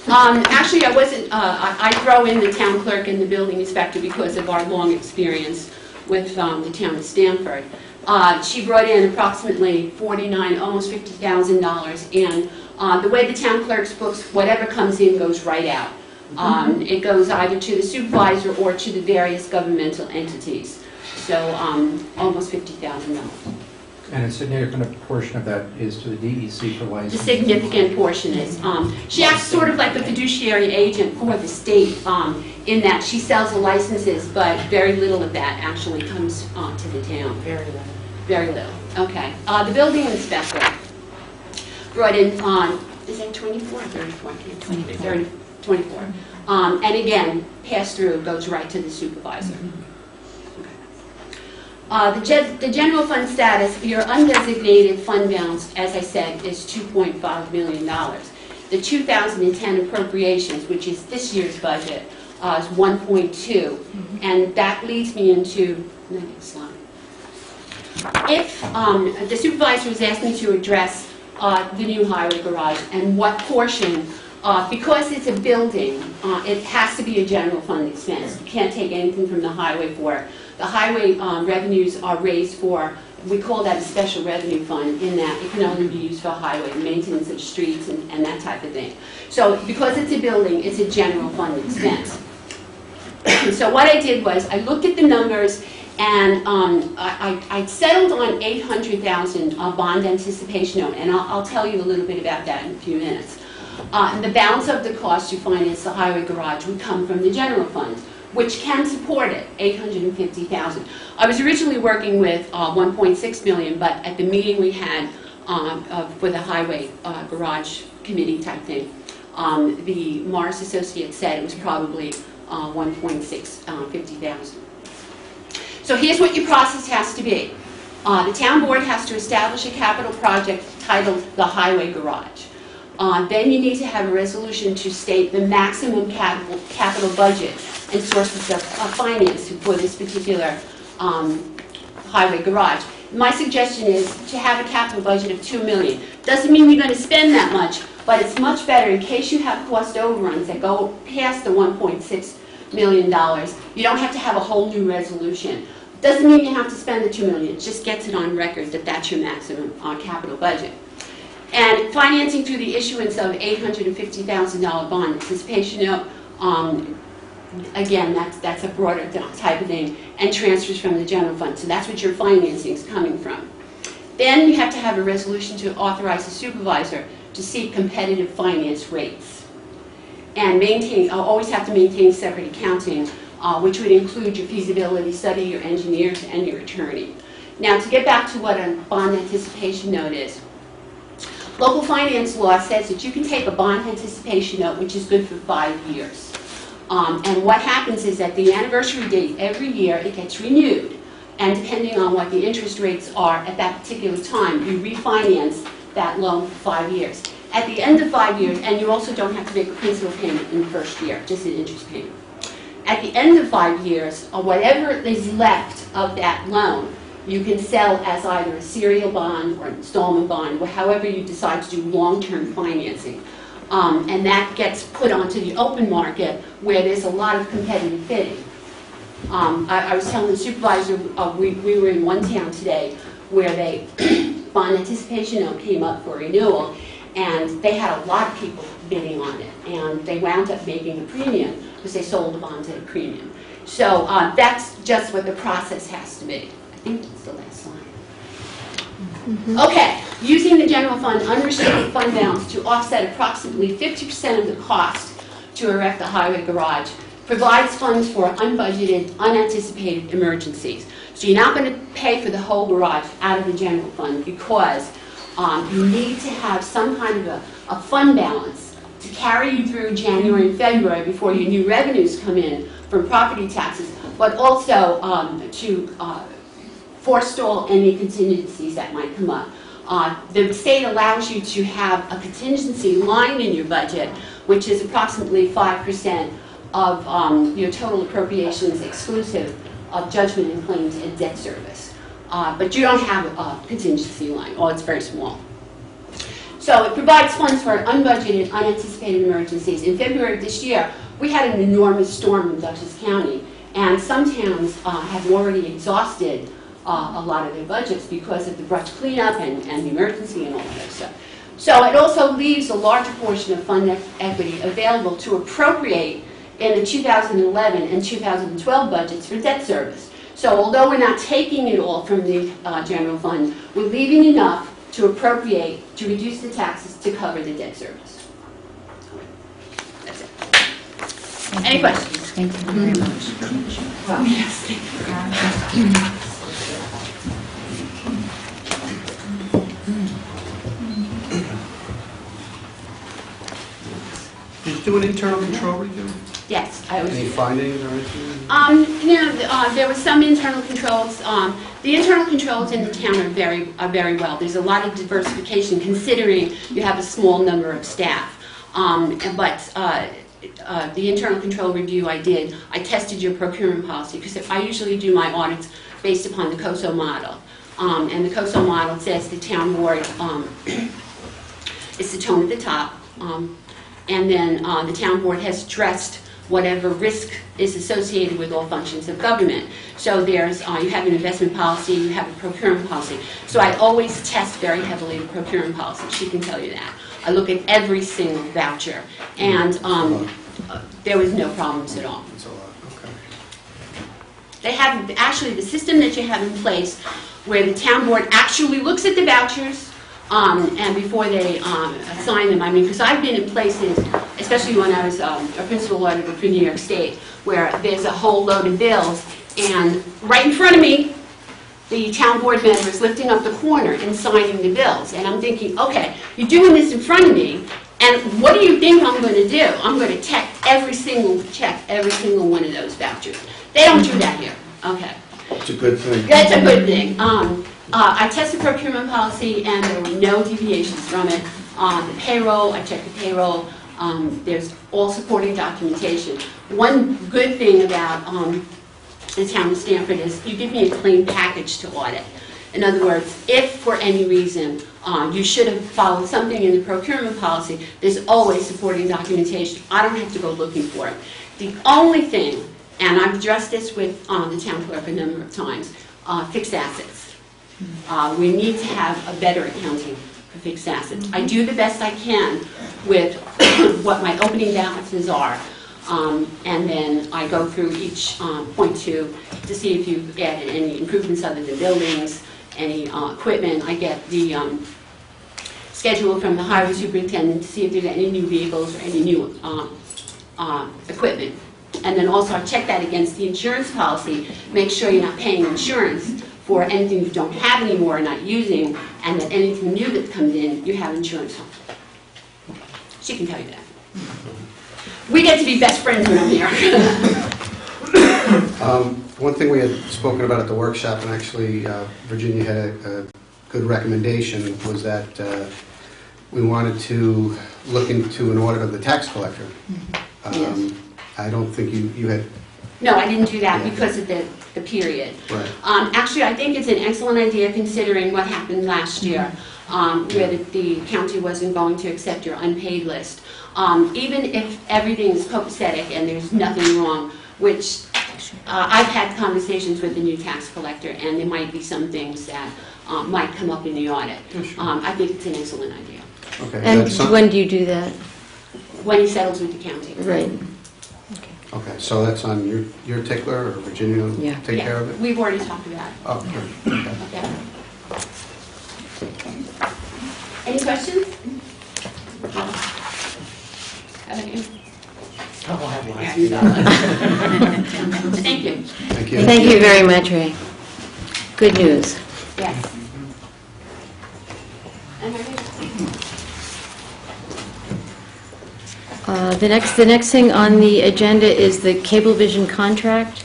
Actually, I wasn't, I throw in the town clerk and the building inspector because of our long experience with the town of Stamford. She brought in approximately almost $50,000, and the way the town clerk's books, whatever comes in goes right out. It goes either to the supervisor or to the various governmental entities. So almost $50,000. And a significant portion of that is to the DEC for license. The significant portion is, she acts sort of like a fiduciary agent for the state in that she sells the licenses, but very little of that actually comes to the town. Very little. Very little. Okay. The building inspector brought in, is that 24 or 34? 24. And again, pass through goes right to the supervisor. The general fund status, your undesignated fund balance, as I said, is $2.5 million. The 2010 appropriations, which is this year's budget, is 1.2, and that leads me into the next slide. If the supervisor was asked me to address the new highway garage and what portion, because it's a building, it has to be a general fund expense. You can't take anything from the highway for it. The highway revenues are raised for, we call that a special revenue fund, in that it can only be used for highway maintenance of streets and that type of thing. So because it's a building, it's a general fund expense. So what I did was I looked at the numbers, and I settled on $800,000 bond anticipation note, and I'll tell you a little bit about that in a few minutes. And the balance of the cost to finance the highway garage would come from the general fund, which can support it, $850,000. I was originally working with $1.6 million, but at the meeting we had for the highway garage committee type thing, the Morris Associates said it was probably $1.650,000. So here's what your process has to be. The town board has to establish a capital project titled the highway garage. Then you need to have a resolution to state the maximum capital budget and sources of finance for this particular highway garage. My suggestion is to have a capital budget of $2 million. Doesn't mean you're going to spend that much, but it's much better in case you have cost overruns that go past the $1.6 million. You don't have to have a whole new resolution. Doesn't mean you have to spend the $2 million. It just gets it on record that that's your maximum capital budget. And financing through the issuance of $850,000 bond anticipation note, again, that's a broader type of thing, and transfers from the general fund. So that's what your financing is coming from. Then you have to have a resolution to authorize the supervisor to seek competitive finance rates. And always have to maintain separate accounting, which would include your feasibility study, your engineers, and your attorney. Now, to get back to what a bond anticipation note is, local finance law says that you can take a bond anticipation note, which is good for 5 years. And what happens is at the anniversary date every year, it gets renewed. And depending on what the interest rates are at that particular time, you refinance that loan for 5 years. At the end of 5 years, and you also don't have to make a principal payment in the first year, just an interest payment. At the end of 5 years, whatever is left of that loan, you can sell as either a serial bond or an installment bond, or however you decide to do long-term financing. And that gets put onto the open market where there's a lot of competitive bidding. I was telling the supervisor, we were in one town today where they bond anticipation note came up for renewal, and they had a lot of people bidding on it, and they wound up making a premium because they sold the bonds at a premium. So that's just what the process has to be. I think that's the last slide. Okay, using the general fund unrestricted fund balance to offset approximately 50% of the cost to erect the highway garage provides funds for unbudgeted, unanticipated emergencies. So you're not going to pay for the whole garage out of the general fund because you need to have some kind of a fund balance to carry you through January and February before your new revenues come in from property taxes, but also to forestall any contingencies that might come up. The state allows you to have a contingency line in your budget, which is approximately 5% of your total appropriations exclusive of judgment and claims and debt service. But you don't have a contingency line, or it's very small. So it provides funds for unbudgeted, unanticipated emergencies. In February of this year, we had an enormous storm in Dutchess County, and some towns have already exhausted a lot of their budgets because of the brush cleanup and the emergency and all that stuff. So it also leaves a large portion of fund equity available to appropriate in the 2011 and 2012 budgets for debt service. So although we're not taking it all from the general fund, we're leaving enough to appropriate to reduce the taxes to cover the debt service. That's it. Any questions? Thank you very much. Well, yes, thank you. Did you do an internal control review? Yes, I always Any do. findings or anything? There were some internal controls. The internal controls in the town are very well. There's a lot of diversification considering you have a small number of staff. The internal control review I did, I tested your procurement policy because I usually do my audits based upon the COSO model. And the COSO model says the town board is the tone at the top. And then the town board has addressed whatever risk is associated with all functions of government. So there's, you have an investment policy, you have a procurement policy. So I always test very heavily the procurement policy, she can tell you that. I look at every single voucher, and there was no problems at all. That's a lot, okay. They have, actually, the system that you have in place where the town board actually looks at the vouchers, and before they assign them, I mean, because I've been in places, especially when I was a principal auditor for New York State, where there's a whole load of bills, and right in front of me, the town board member is lifting up the corner and signing the bills. And I'm thinking, okay, you're doing this in front of me, and what do you think I'm going to do? I'm going to check every single one of those vouchers. They don't do that here. Okay. It's a good thing. That's a good thing. I tested procurement policy, and there were no deviations from it. The payroll, I checked the payroll. There's all supporting documentation. One good thing about the town of Stamford is you give me a clean package to audit. In other words, if for any reason you should have followed something in the procurement policy, there's always supporting documentation. I don't have to go looking for it. The only thing, and I've addressed this with the town clerk a number of times, fixed assets. We need to have a better accounting for fixed assets. I do the best I can with what my opening balances are. And then I go through each point to see if you've added any improvements other than buildings, any equipment. I get the schedule from the highway superintendent to see if there's any new vehicles or any new equipment. And then also I check that against the insurance policy, make sure you're not paying insurance for anything you don't have anymore or not using, and that anything new that comes in, you have insurance on. She can tell you that. We get to be best friends when I'm here. One thing we had spoken about at the workshop, and actually Virginia had a good recommendation, was that we wanted to look into an audit of the tax collector. Yes. I don't think you had... No, I didn't do that Yeah. because of the period. Right. Actually, I think it's an excellent idea considering what happened last year, where the county wasn't going to accept your unpaid list. Even if everything is copacetic and there's nothing wrong, which I've had conversations with the new tax collector, and there might be some things that might come up in the audit. I think it's an excellent idea. Okay. And when do you do that? When he settles with the county. Right. Okay, so that's on your tickler, or Virginia will Yeah. take care of it? We've already talked about it. Oh, good. Okay. Okay. Any questions? Okay. Thank you. Thank you. Thank you very much, Ray. Good news. Yes. The next thing on the agenda is the Cablevision contract.